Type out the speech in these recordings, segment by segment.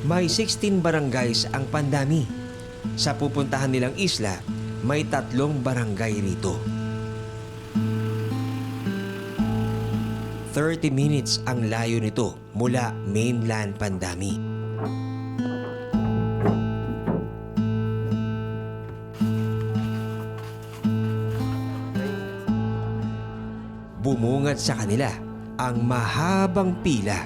May 16 barangays ang Pandami. Sa pupuntahan nilang isla, may 3 barangay rito. 30 minutes ang layo nito mula mainland Pandami. Bumungad sa kanila ang mahabang pila.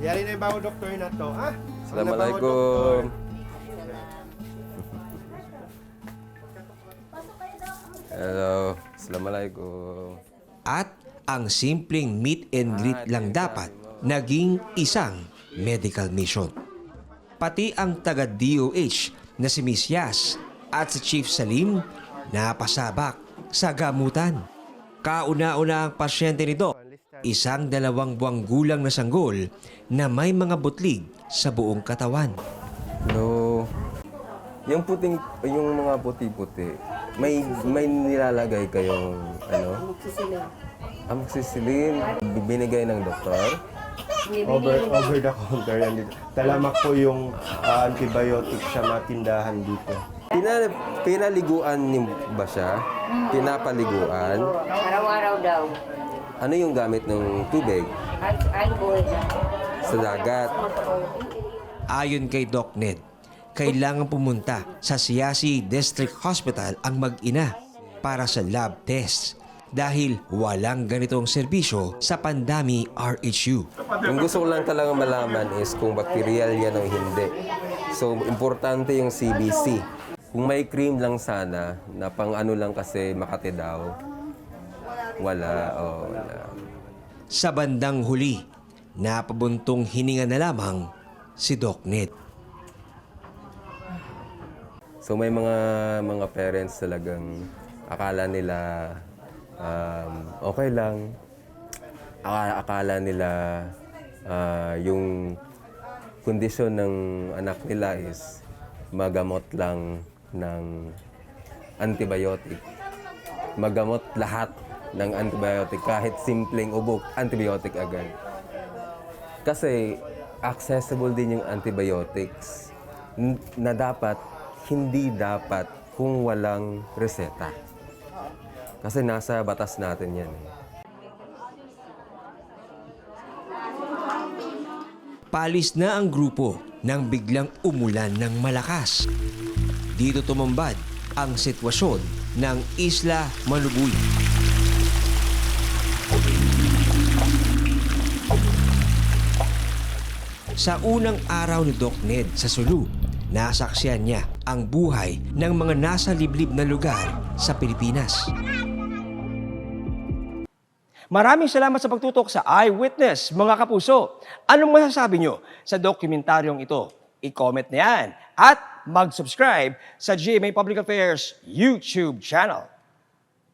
Yari na yung bago doktor na to, ha? Assalamualaikum. Hello. Assalamualaikum. At ang simpleng meet and greet lang dapat naging isang medical mission. Pati ang taga-DOH na si Miss Yas at si Chief Salim napasabak sa gamutan. Kauna-una ang pasyente nito, isang 2 buwang gulang na sanggol na may mga butlig sa buong katawan. No. Yung mga puti-puti, may nilalagay kayong ano? Amoxicillin. Binigay ng doktor. Over the counter yan dito. Talamak po yung antibiotic sa matindahan dito. Pinaliguan niyo ba siya? Pinapaliguan? Araw-araw daw. Ano yung gamit ng tubig? Alcohol. Sa dagat. Ayon kay Doc Ned, kailangan pumunta sa Siasi District Hospital ang mag-ina para sa lab test dahil walang ganitong serbisyo sa Pandami RHU. Yung gusto ko lang talaga malaman is kung bacterial yan o hindi. So, importante yung CBC. Kung may cream lang sana, na pang ano lang kasi Makati daw, wala. Sa bandang huli, napabuntong hininga na lamang si Doc Ned. So, may mga parents talagang akala nila okay lang. Akala nila yung kondisyon ng anak nila is magamot lang ng antibiotic. Magamot lahat ng antibiotic, kahit simpleng ubo, antibiotic agad. Kasi accessible din yung antibiotics na hindi dapat kung walang reseta. Kasi nasa batas natin yan. Palis na ang grupo nang biglang umulan ng malakas. Dito tumambad ang sitwasyon ng Isla Manubuy. Sa unang araw ni Doc Ned sa Sulu, nasaksiyan niya ang buhay ng mga nasa liblib na lugar sa Pilipinas. Maraming salamat sa pagtutok sa Eyewitness, mga kapuso. Anong masasabi nyo sa dokumentaryong ito? I-comment na yan at mag-subscribe sa GMA Public Affairs YouTube channel.